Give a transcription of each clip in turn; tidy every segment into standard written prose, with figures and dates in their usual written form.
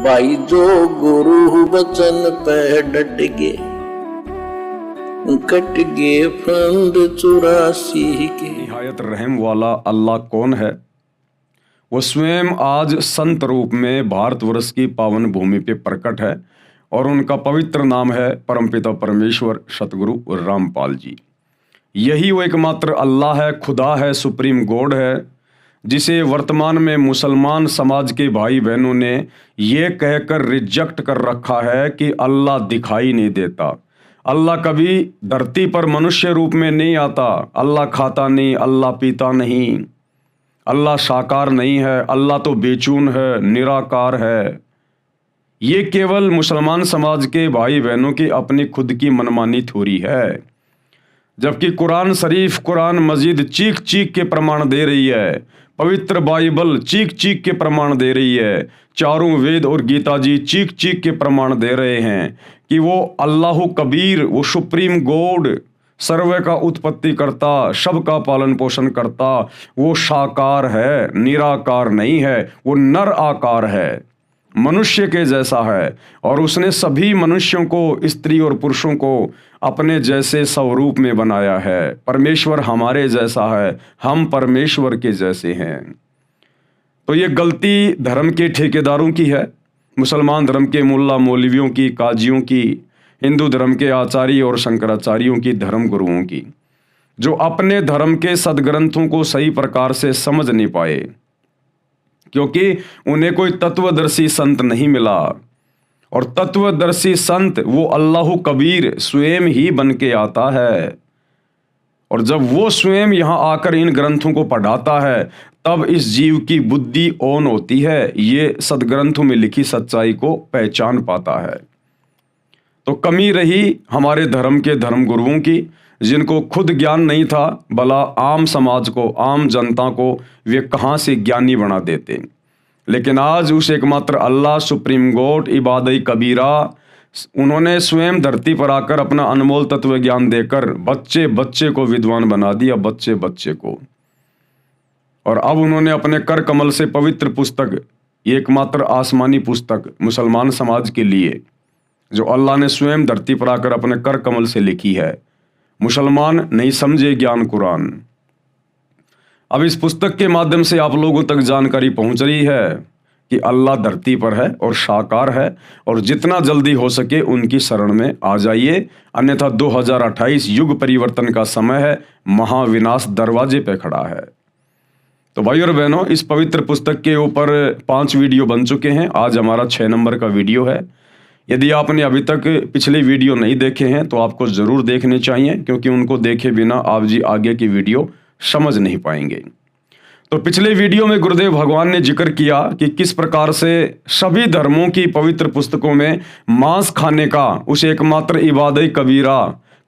भाई जो गुरु वचन पे डट गे, कट गे फंद 84 के। निहायत रहम वाला अल्लाह कौन है? वो स्वयं आज संत रूप में भारतवर्ष की पावन भूमि पे प्रकट है और उनका पवित्र नाम है परमपिता परमेश्वर सतगुरु रामपाल जी। यही वो एकमात्र अल्लाह है, खुदा है, सुप्रीम गॉड है, जिसे वर्तमान में मुसलमान समाज के भाई बहनों ने ये कहकर रिजेक्ट कर रखा है कि अल्लाह दिखाई नहीं देता, अल्लाह कभी धरती पर मनुष्य रूप में नहीं आता, अल्लाह खाता नहीं, अल्लाह पीता नहीं, अल्लाह साकार नहीं है, अल्लाह तो बेचून है, निराकार है। ये केवल मुसलमान समाज के भाई बहनों की अपनी खुद की मनमानी थ्योरी है, जबकि कुरान शरीफ, कुरान मजीद चीख चीख के प्रमाण दे रही है, पवित्र बाइबल चीख चीख के प्रमाण दे रही है, चारों वेद और गीता जी चीख चीख के प्रमाण दे रहे हैं कि वो अल्लाह कबीर, वो सुप्रीम गॉड, सर्व का उत्पत्ति करता, सबका पालन पोषण करता, वो साकार है, निराकार नहीं है, वो नर आकार है, मनुष्य के जैसा है, और उसने सभी मनुष्यों को, स्त्री और पुरुषों को अपने जैसे स्वरूप में बनाया है। परमेश्वर हमारे जैसा है, हम परमेश्वर के जैसे हैं। तो ये गलती धर्म के ठेकेदारों की है, मुसलमान धर्म के मुल्ला मौलवियों की, काजियों की, हिंदू धर्म के आचार्य और शंकराचार्यों की, धर्म गुरुओं की, जो अपने धर्म के सदग्रंथों को सही प्रकार से समझ नहीं पाए, क्योंकि उन्हें कोई तत्वदर्शी संत नहीं मिला। और तत्वदर्शी संत वो अल्लाह कबीर स्वयं ही बन के आता है, और जब वो स्वयं यहाँ आकर इन ग्रंथों को पढ़ाता है तब इस जीव की बुद्धि ऑन होती है, ये सदग्रंथों में लिखी सच्चाई को पहचान पाता है। तो कमी रही हमारे धर्म के धर्म गुरुओं की, जिनको खुद ज्ञान नहीं था, भला आम समाज को, आम जनता को वे कहाँ से ज्ञानी बना देते। लेकिन आज उस एकमात्र अल्लाह, सुप्रीम गॉड, इबादत कबीरा, उन्होंने स्वयं धरती पर आकर अपना अनमोल तत्व ज्ञान देकर बच्चे बच्चे को विद्वान बना दिया, बच्चे बच्चे को। और अब उन्होंने अपने कर कमल से पवित्र पुस्तक, एकमात्र आसमानी पुस्तक मुसलमान समाज के लिए, जो अल्लाह ने स्वयं धरती पर आकर अपने कर कमल से लिखी है, मुसलमान नहीं समझे ज्ञान कुरान। अब इस पुस्तक के माध्यम से आप लोगों तक जानकारी पहुंच रही है कि अल्लाह धरती पर है और साकार है, और जितना जल्दी हो सके उनकी शरण में आ जाइए, अन्यथा 2028 युग परिवर्तन का समय है, महाविनाश दरवाजे पे खड़ा है। तो भाई और बहनों, इस पवित्र पुस्तक के ऊपर 5 वीडियो बन चुके हैं, आज हमारा 6 नंबर का वीडियो है। यदि आपने अभी तक पिछले वीडियो नहीं देखे हैं तो आपको ज़रूर देखने चाहिए, क्योंकि उनको देखे बिना आप जी आगे की वीडियो समझ नहीं पाएंगे। तो पिछले वीडियो में गुरुदेव भगवान ने जिक्र किया कि किस प्रकार से सभी धर्मों की पवित्र पुस्तकों में मांस खाने का उस एकमात्र इबादत कबीरा,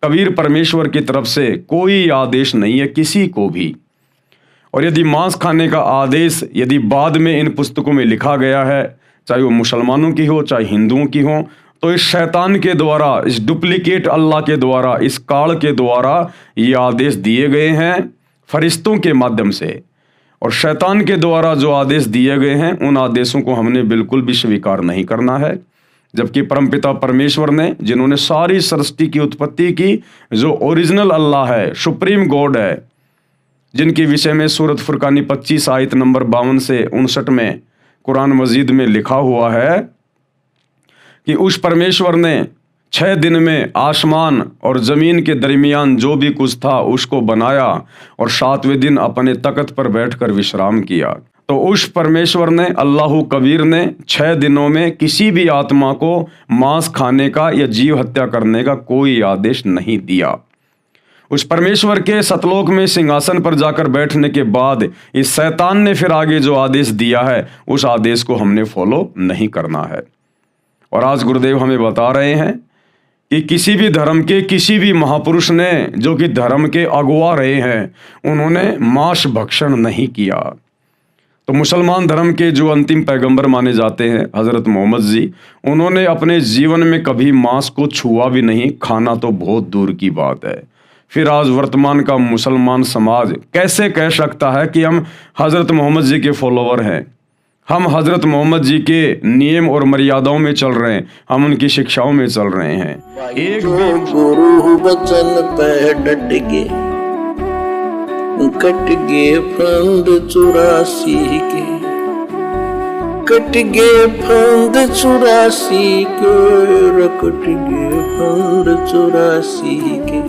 कबीर परमेश्वर की तरफ से कोई आदेश नहीं है किसी को भी। और यदि मांस खाने का आदेश यदि बाद में इन पुस्तकों में लिखा गया है, चाहे वो मुसलमानों की हो चाहे हिंदुओं की हो, तो इस शैतान के द्वारा, इस डुप्लीकेट अल्लाह के द्वारा, इस काल के द्वारा ये आदेश दिए गए हैं फरिश्तों के माध्यम से। और शैतान के द्वारा जो आदेश दिए गए हैं, उन आदेशों को हमने बिल्कुल भी स्वीकार नहीं करना है। जबकि परमपिता परमेश्वर ने, जिन्होंने सारी सृष्टि की उत्पत्ति की, जो ओरिजिनल अल्लाह है, सुप्रीम गॉड है, जिनके विषय में सूरत फुरकानी 25 आयत नंबर 52 से 59 में कुरान मजीद में लिखा हुआ है कि उस परमेश्वर ने 6 दिन में आसमान और ज़मीन के दरमियान जो भी कुछ था उसको बनाया, और 7वें दिन अपने तख्त पर बैठकर विश्राम किया। तो उस परमेश्वर ने, अल्लाह कबीर ने 6 दिनों में किसी भी आत्मा को मांस खाने का या जीव हत्या करने का कोई आदेश नहीं दिया। उस परमेश्वर के सतलोक में सिंहासन पर जाकर बैठने के बाद इस शैतान ने फिर आगे जो आदेश दिया है, उस आदेश को हमने फॉलो नहीं करना है। और आज गुरुदेव हमें बता रहे हैं कि किसी भी धर्म के किसी भी महापुरुष ने, जो कि धर्म के अगुवा रहे हैं, उन्होंने मांस भक्षण नहीं किया। तो मुसलमान धर्म के जो अंतिम पैगंबर माने जाते हैं हज़रत मोहम्मद जी, उन्होंने अपने जीवन में कभी मांस को छुआ भी नहीं, खाना तो बहुत दूर की बात है। फिर आज वर्तमान का मुसलमान समाज कैसे कह सकता है कि हम हज़रत मोहम्मद जी के फॉलोवर हैं, हम हजरत मोहम्मद जी के नियम और मर्यादाओं में चल रहे हैं, हम उनकी शिक्षाओं में चल रहे हैं। एक जो गुरु वचन पे डट गए, कट गए फंद 84 के, कट गए फंद 84 के, कट गए फंद 84 के।